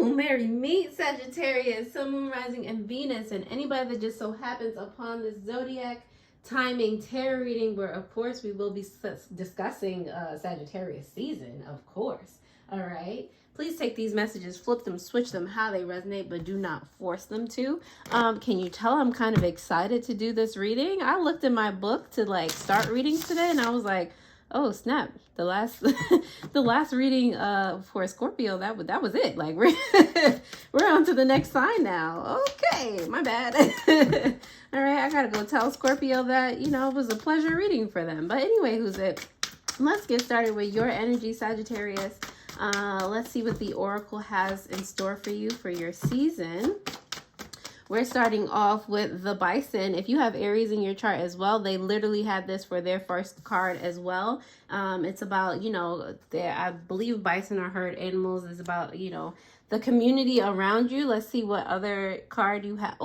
Hail Mary, meet Sagittarius, Sun, Moon, Rising, and Venus, and anybody that just so happens upon this zodiac timing tarot reading, where of course we will be discussing Sagittarius season, of course. All right. Please take these messages, flip them, switch them how they resonate, but do not force them to. Can you tell I'm kind of excited to do this reading? I looked in my book to like start reading today, and I was like, oh snap! The last the last reading for Scorpio, that was it. Like we're on to the next sign now. Okay, my bad. All right, I gotta go tell Scorpio that, you know, it was a pleasure reading for them. But anyway, who's it? Let's get started with your energy, Sagittarius. Let's see what the Oracle has in store for you for your season. We're starting off with the Bison. If you have Aries in your chart as well, they literally had this for their first card as well. It's about, you know, I believe bison are herd animals. It's about, you know, the community around you. Let's see what other card you have.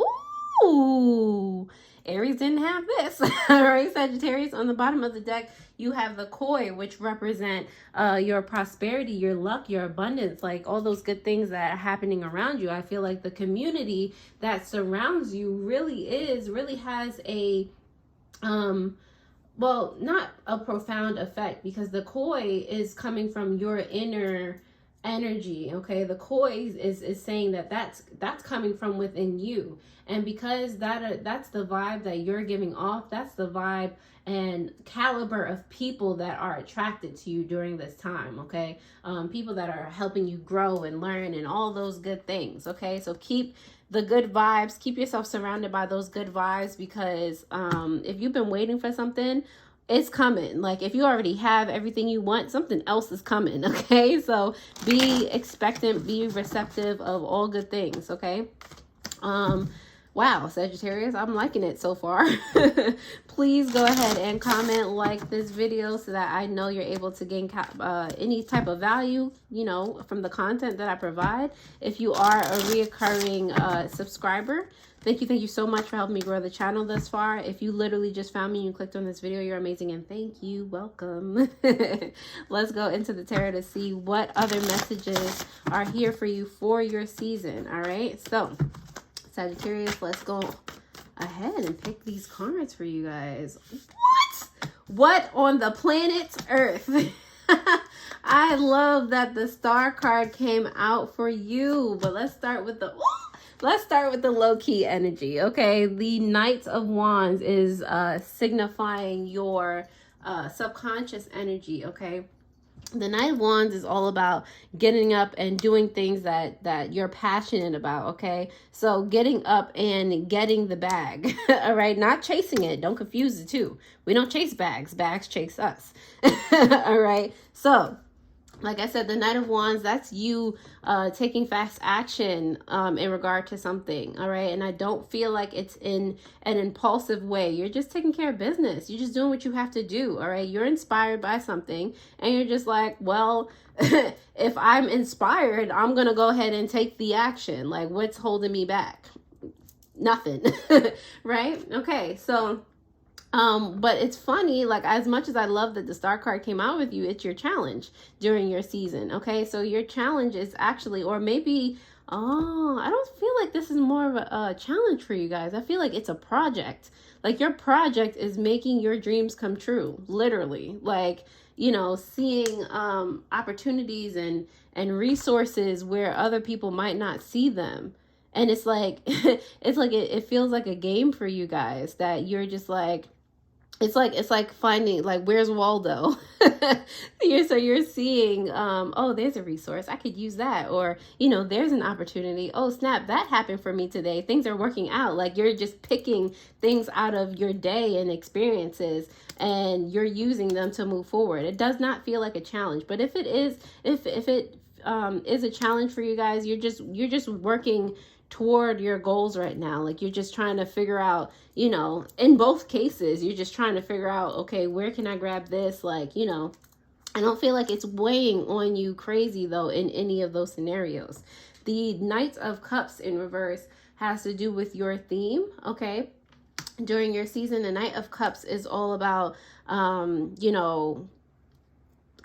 Ooh, Aries didn't have this. All right, Sagittarius, on the bottom of the deck, you have the Koi, which represent your prosperity, your luck, your abundance, like all those good things that are happening around you. I feel like the community that surrounds you really has a, well, not a profound effect, because the Koi is coming from your inner energy. Okay, the Koi is saying that that's coming from within you, and because that's the vibe that you're giving off, that's the vibe and caliber of people that are attracted to you during this time. Okay, people that are helping you grow and learn and all those good things. Okay, so keep the good vibes, keep yourself surrounded by those good vibes, because if you've been waiting for something, it's coming. Like if you already have everything you want, something else is coming. Okay, so be expectant, be receptive of all good things. Okay. Wow, Sagittarius, I'm liking it so far. Please go ahead and comment, like this video, so that I know you're able to gain any type of value, you know, from the content that I provide. If you are a reoccurring subscriber, thank you so much for helping me grow the channel thus far. If you literally just found me and you clicked on this video, you're amazing, and thank you. Welcome. Let's go into the tarot to see what other messages are here for you for your season. All right, so Sagittarius, let's go ahead and pick these cards for you guys. What on the planet Earth? I love that the Star card came out for you, but let's start with the low-key energy. Okay, the Knight of Wands is signifying your subconscious energy. Okay, the Knight of Wands is all about getting up and doing things that you're passionate about. Okay, so getting up and getting the bag. All right, not chasing it. Don't confuse the two. We don't chase bags chase us. All right, so like I said, the Knight of Wands, that's you taking fast action in regard to something. All right, and I don't feel like it's in an impulsive way. You're just taking care of business. You're just doing what you have to do. All right, you're inspired by something, and you're just like, well, if I'm inspired, I'm gonna go ahead and take the action. Like, what's holding me back? Nothing. Right? Okay, so but it's funny, like as much as I love that the Star card came out with you, it's your challenge during your season. Okay, so your challenge is actually, or maybe, I don't feel like this is more of a challenge for you guys. I feel like it's a project. Like your project is making your dreams come true, literally. Like, you know, seeing opportunities and resources where other people might not see them. And it's like, it feels like a game for you guys, that you're just like, it's like finding, like, where's Waldo? So you're seeing, oh, there's a resource, I could use that. Or, you know, there's an opportunity. Oh, snap, that happened for me today. Things are working out. Like you're just picking things out of your day and experiences, and you're using them to move forward. It does not feel like a challenge, but if it is, if it is a challenge for you guys, you're just working toward your goals right now. Like you're just trying to figure out, you know, in both cases, you're just trying to figure out, okay, where can I grab this? Like, you know, I don't feel like it's weighing on you crazy though in any of those scenarios. The Knight of Cups in reverse has to do with your theme. Okay, during your season, the Knight of Cups is all about, you know,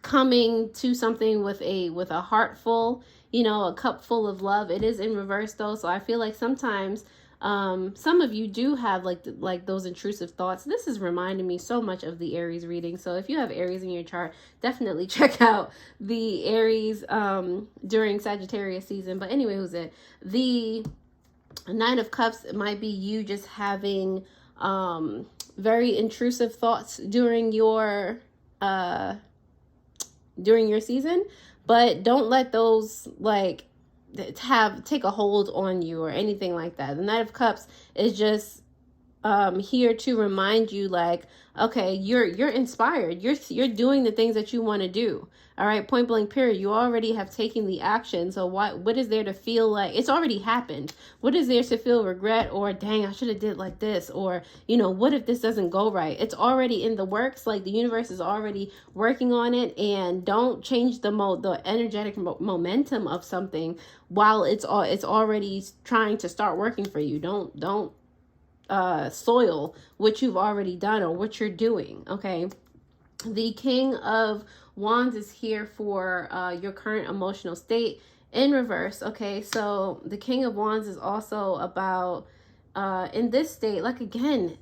coming to something with a heart full, you know, a cup full of love. It is in reverse though, so I feel like sometimes some of you do have like those intrusive thoughts. This is reminding me so much of the Aries reading. So if you have Aries in your chart, definitely check out the Aries during Sagittarius season. But anyway, who's it? The Nine of Cups might be you just having very intrusive thoughts during your season, but don't let those like take a hold on you or anything like that. The Knight of Cups is just here to remind you, like, okay, you're inspired, you're doing the things that you want to do. All right, point blank period. You already have taken the action, so what is there to feel like? It's already happened. What is there to feel regret, or dang, I should have did like this, or, you know, what if this doesn't go right? It's already in the works. Like, the universe is already working on it. And don't change the energetic momentum of something while it's already trying to start working for you. Don't soil what you've already done or what you're doing. Okay, the King of Wands is here for your current emotional state in reverse. Okay, so the King of Wands is also about in this state, like, again,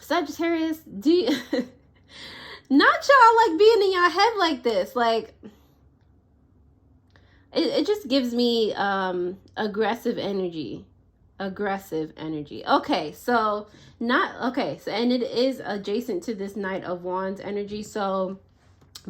Sagittarius, do you not y'all like being in your head like this? Like, it just gives me aggressive energy. Okay, so and it is adjacent to this Knight of Wands energy. So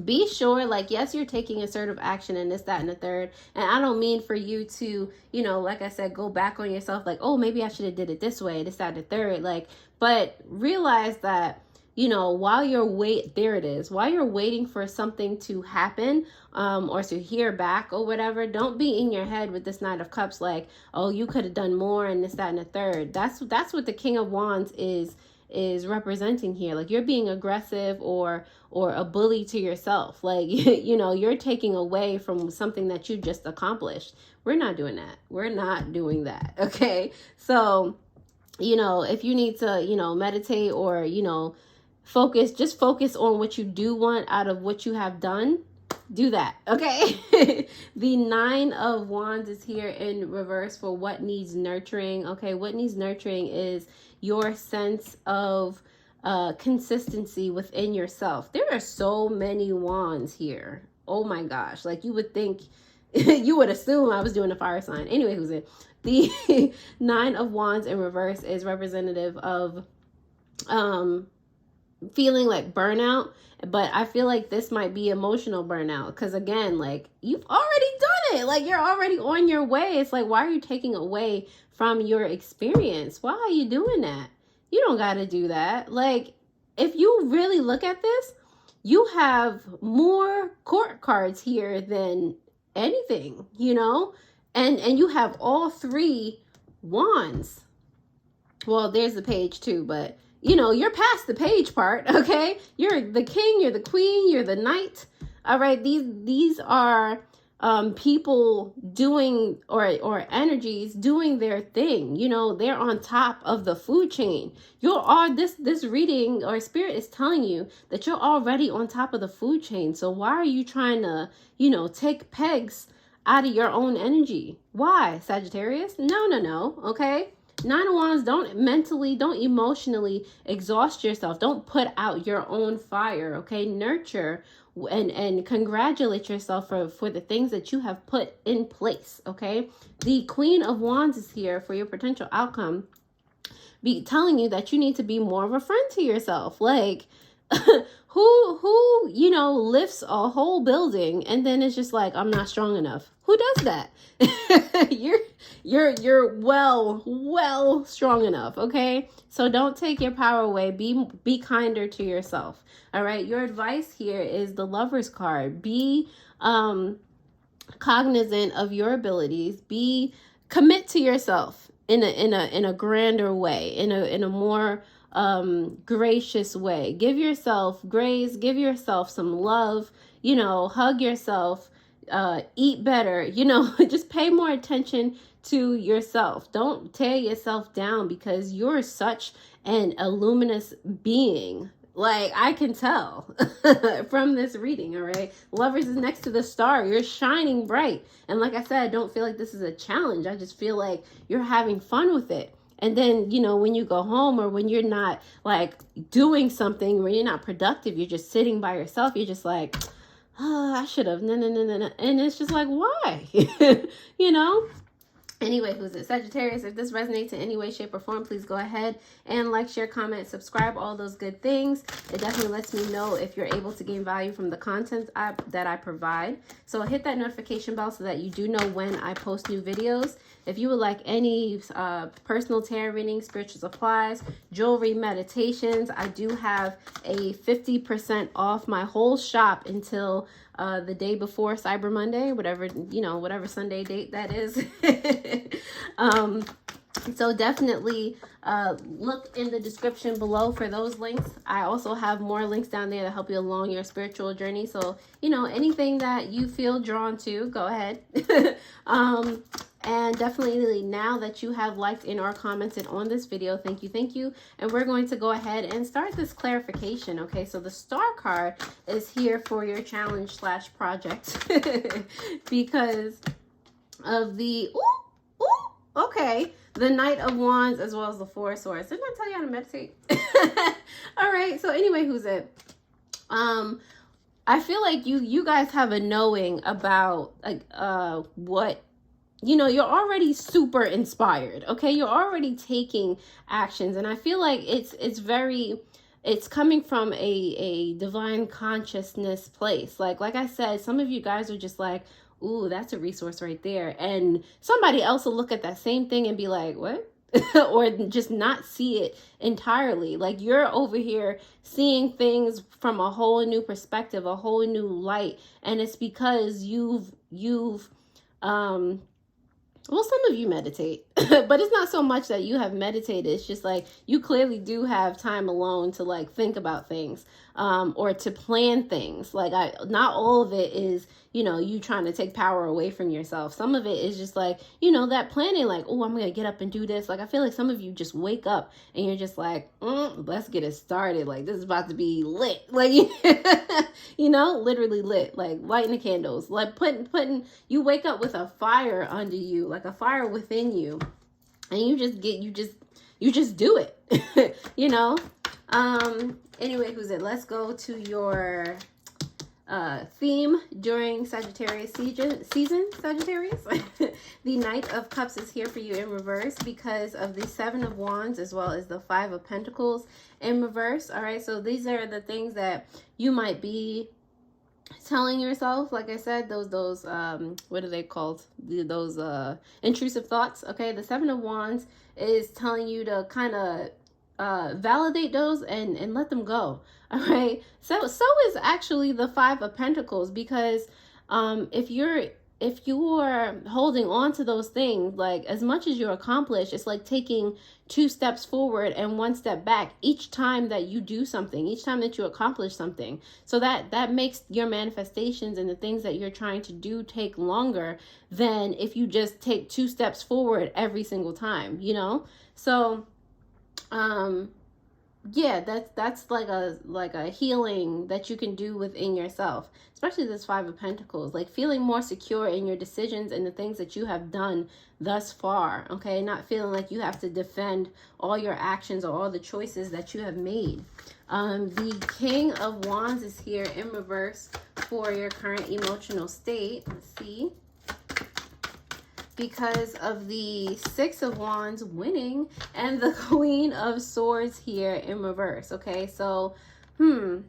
be sure, like, yes, you're taking assertive action and this, that, and the third. And I don't mean for you to, you know, like I said, go back on yourself, like, oh, maybe I should have did it this way, this, that, and the third. Like, but realize that, you know, while you're waiting for something to happen, or to hear back or whatever, don't be in your head with this Knight of Cups, like, oh, you could have done more and this, that, and the third. That's what the King of Wands is representing here. Like, you're being aggressive or a bully to yourself. Like, you know, you're taking away from something that you just accomplished. We're not doing that. We're not doing that. Okay. So, you know, if you need to, you know, meditate or, you know, just focus on what you do want out of what you have done. Do that. Okay. The Nine of Wands is here in reverse for what needs nurturing. Okay. What needs nurturing is your sense of consistency within yourself. There are so many wands here. Oh my gosh. Like, you would think, you would assume I was doing a fire sign. Anyway, who's it? The Nine of Wands in reverse is representative of feeling like burnout, but I feel like this might be emotional burnout, because again, like, you've already done it. Like, you're already on your way. It's like, why are you taking away from your experience? Why are you doing that? You don't got to do that. Like, if you really look at this, you have more court cards here than anything, you know, and you have all three wands. Well, there's the page too, but you know, you're past the page part. Okay, you're the king, you're the queen, you're the knight. All right, these are people doing or energies doing their thing. You know, they're on top of the food chain. This reading or spirit is telling you that you're already on top of the food chain. So why are you trying to, you know, take pegs out of your own energy? Why, Sagittarius? No. Okay. Nine of Wands, don't emotionally exhaust yourself. Don't put out your own fire, okay? Nurture and congratulate yourself for the things that you have put in place, okay? The Queen of Wands is here for your potential outcome, telling you that you need to be more of a friend to yourself. Like, who you know, lifts a whole building and then it's just like, I'm not strong enough. Who does that? You're well strong enough, okay? So don't take your power away. Be kinder to yourself. All right. Your advice here is the Lover's card. Be cognizant of your abilities. Commit to yourself in a grander way, in a more gracious way. Give yourself grace, give yourself some love, you know, hug yourself, eat better, you know, just pay more attention to yourself. Don't tear yourself down, because you're such a luminous being. Like, I can tell from this reading, all right? Lovers is next to the star. You're shining bright. And like I said, I don't feel like this is a challenge. I just feel like you're having fun with it. And then, you know, when you go home or when you're not, like, doing something, when you're not productive, you're just sitting by yourself. You're just like, oh, I should have, no. And it's just like, why? You know? Anyway, who's it? Sagittarius, if this resonates in any way, shape, or form, please go ahead and like, share, comment, subscribe, all those good things. It definitely lets me know if you're able to gain value from the content that I provide. So hit that notification bell so that you do know when I post new videos. If you would like any personal tarot readings, spiritual supplies, jewelry, meditations, I do have a 50% off my whole shop until the day before Cyber Monday, whatever, you know, whatever Sunday date that is. So definitely look in the description below for those links. I also have more links down there to help you along your spiritual journey. So, you know, anything that you feel drawn to, go ahead. And definitely, now that you have liked and or commented on this video, thank you. And we're going to go ahead and start this clarification. Okay, so the star card is here for your challenge / project because of the okay, the Knight of Wands as well as the Four of Swords. Didn't I tell you how to meditate? All right, so anyway, who's it? I feel like you guys have a knowing about what, you know, you're already super inspired. Okay, you're already taking actions, and I feel like it's coming from a divine consciousness place. Like I said, some of you guys are just like, ooh, that's a resource right there, and somebody else will look at that same thing and be like, what? Or just not see it entirely. Like, you're over here seeing things from a whole new perspective, a whole new light, and it's because you've well, some of you meditate, but it's not so much that you have meditated. It's just like you clearly do have time alone to like think about things, or to plan things. Like, not all of it is, you know, you trying to take power away from yourself. Some of it is just like, you know, that planning, like, oh, I'm going to get up and do this. Like, I feel like some of you just wake up and you're just like, let's get it started. Like, this is about to be lit. Like, you know, literally lit, like lighting the candles, like putting, you wake up with a fire under you, like a fire within you, and you just do it, you know? Anyway, who's it? Let's go to your theme during Sagittarius season, Sagittarius. The Knight of Cups is here for you in reverse because of the Seven of Wands as well as the Five of Pentacles in reverse. All right, so these are the things that you might be telling yourself. Like I said, those what are they called? Those intrusive thoughts. Okay, the Seven of Wands is telling you to kind of validate those and let them go. All right, so is actually the Five of Pentacles, because if you're holding on to those things, like, as much as you accomplish, it's like taking 2 steps forward and 1 step back each time that you do something, each time that you accomplish something. So that makes your manifestations and the things that you're trying to do take longer than if you just take 2 steps forward every single time, you know? So yeah, that's like a healing that you can do within yourself, especially this Five of Pentacles, like feeling more secure in your decisions and the things that you have done thus far. Okay, not feeling like you have to defend all your actions or all the choices that you have made. The King of Wands is here in reverse for your current emotional state. Let's see. Because of the Six of Wands winning and the Queen of Swords here in reverse. Okay, so I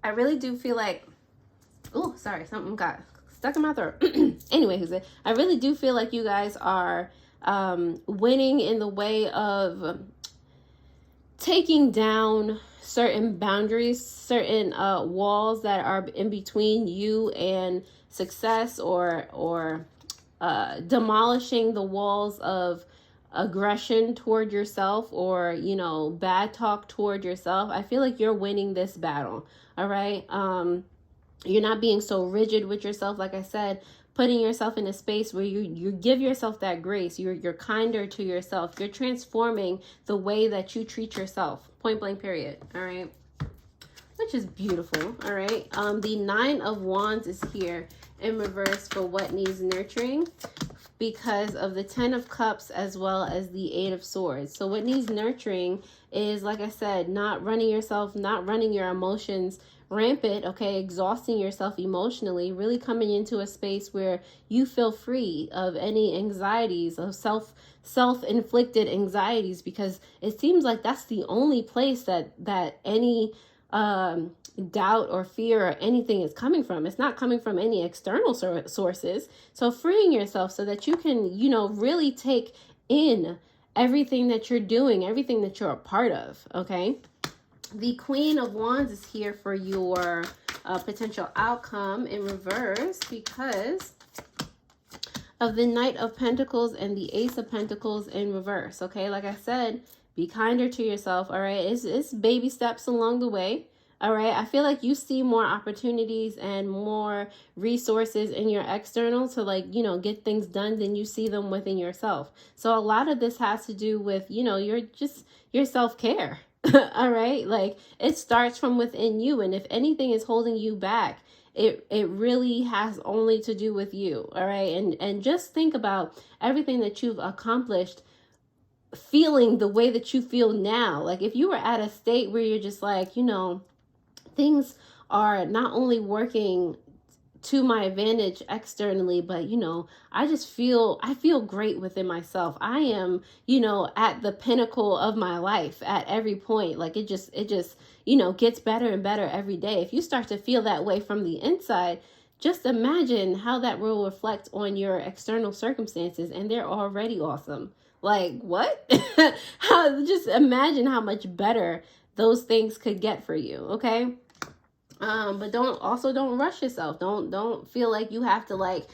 really do feel like, oh, sorry, something got stuck in my throat. Anyway, I really do feel like you guys are winning in the way of taking down certain boundaries, certain walls that are in between you and success, or demolishing the walls of aggression toward yourself, or, you know, bad talk toward yourself. I feel like you're winning this battle. All right. You're not being so rigid with yourself, like I said, putting yourself in a space where you give yourself that grace. You're kinder to yourself. You're transforming the way that you treat yourself. Point blank, period. All right. Which is beautiful. All right. The Nine of Wands is here in reverse for what needs nurturing, because of the Ten of Cups as well as the Eight of Swords. So what needs nurturing is, like I said, not running yourself, not running your emotions rampant, okay, exhausting yourself emotionally, really coming into a space where you feel free of any anxieties, of self-inflicted anxieties, because it seems like that's the only place that any doubt or fear or anything is coming from. It's not coming from any external sources. So freeing yourself so that you can, you know, really take in everything that you're doing, everything that you're a part of. Okay. The Queen of Wands is here for your potential outcome in reverse, because of the Knight of Pentacles and the Ace of Pentacles in reverse. Okay. Like I said, be kinder to yourself. All right. It's baby steps along the way. All right. I feel like you see more opportunities and more resources in your external to, like, you know, get things done than you see them within yourself. So a lot of this has to do with, you know, your self-care. All right. Like, it starts from within you. And if anything is holding you back, it really has only to do with you. All right. And just think about everything that you've accomplished, feeling the way that you feel now. Like, if you were at a state where you're just like, you know, things are not only working to my advantage externally, but, you know, I feel great within myself. I am, you know, at the pinnacle of my life at every point. Like, it just, you know, gets better and better every day. If you start to feel that way from the inside, just imagine how that will reflect on your external circumstances, and they're already awesome. Like, what? Just imagine how much better those things could get for you. Okay. But don't rush yourself. Don't feel like you have to, like,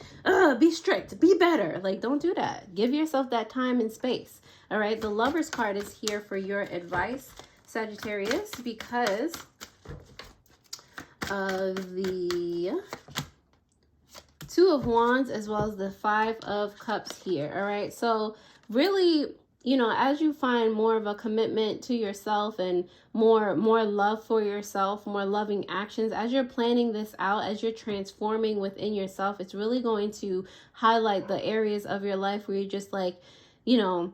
be strict, be better. Like, don't do that. Give yourself that time and space. All right. The Lovers card is here for your advice, Sagittarius, because of the Two of Wands as well as the Five of Cups here. All right. So really, you know, as you find more of a commitment to yourself and more love for yourself, more loving actions, as you're planning this out, as you're transforming within yourself, it's really going to highlight the areas of your life where you're just like, you know,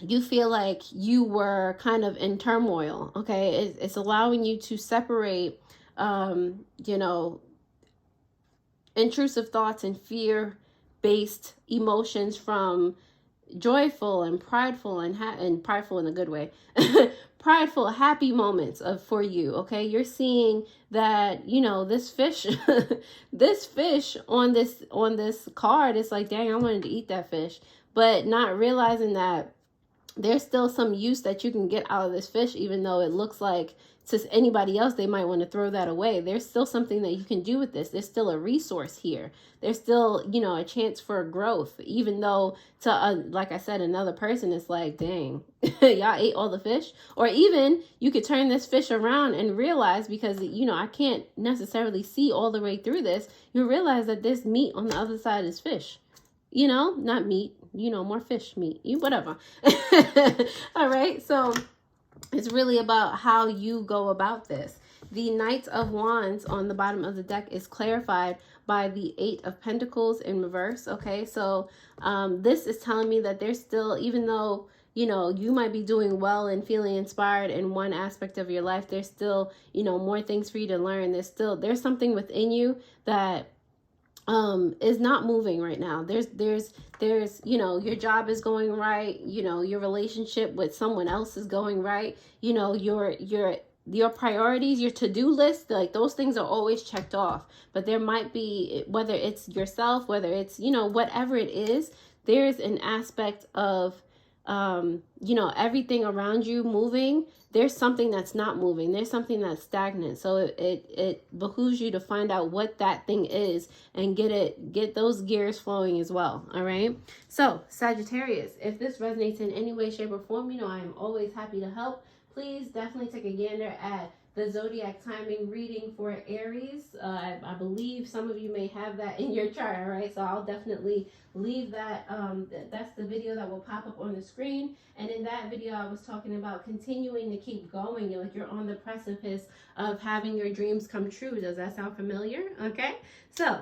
you feel like you were kind of in turmoil. Okay. It's allowing you to separate, you know, intrusive thoughts and fear-based emotions from joyful and prideful and prideful in a good way, prideful, happy moments for you. Okay. You're seeing that, you know, this fish, this fish on this card, it's like, dang, I wanted to eat that fish, but not realizing that there's still some use that you can get out of this fish, even though it looks like to anybody else they might want to throw that away. There's still something that you can do with this. There's still a resource here. There's still, you know, a chance for growth, even though to like I said, another person is like, dang, y'all ate all the fish. Or even you could turn this fish around and realize, because, you know, I can't necessarily see all the way through this, you realize that there's meat on the other side is fish. You know, not meat, you know, more fish meat, whatever. All right. So it's really about how you go about this. The Knight of Wands on the bottom of the deck is clarified by the Eight of Pentacles in reverse. Okay, so this is telling me that there's still, even though, you know, you might be doing well and feeling inspired in one aspect of your life, there's still, you know, more things for you to learn. There's something within you that is not moving right now. There's, you know, your job is going right. You know, your relationship with someone else is going right. You know, your priorities, your to-do list, like those things are always checked off. But there might be, whether it's yourself, whether it's, you know, whatever it is, there's an aspect of, you know, everything around you moving. There's something that's not moving. There's something that's stagnant. So it behooves you to find out what that thing is and get those gears flowing as well. All right. So Sagittarius, if this resonates in any way, shape, or form, you know, I am always happy to help. Please definitely take a gander at the zodiac timing reading for Aries. I believe some of you may have that in your chart, all right? So I'll definitely leave that. That's the video that will pop up on the screen. And in that video, I was talking about continuing to keep going. You're on the precipice of having your dreams come true. Does that sound familiar? Okay, so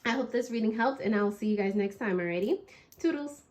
I hope this reading helped, and I will see you guys next time. Alrighty, toodles.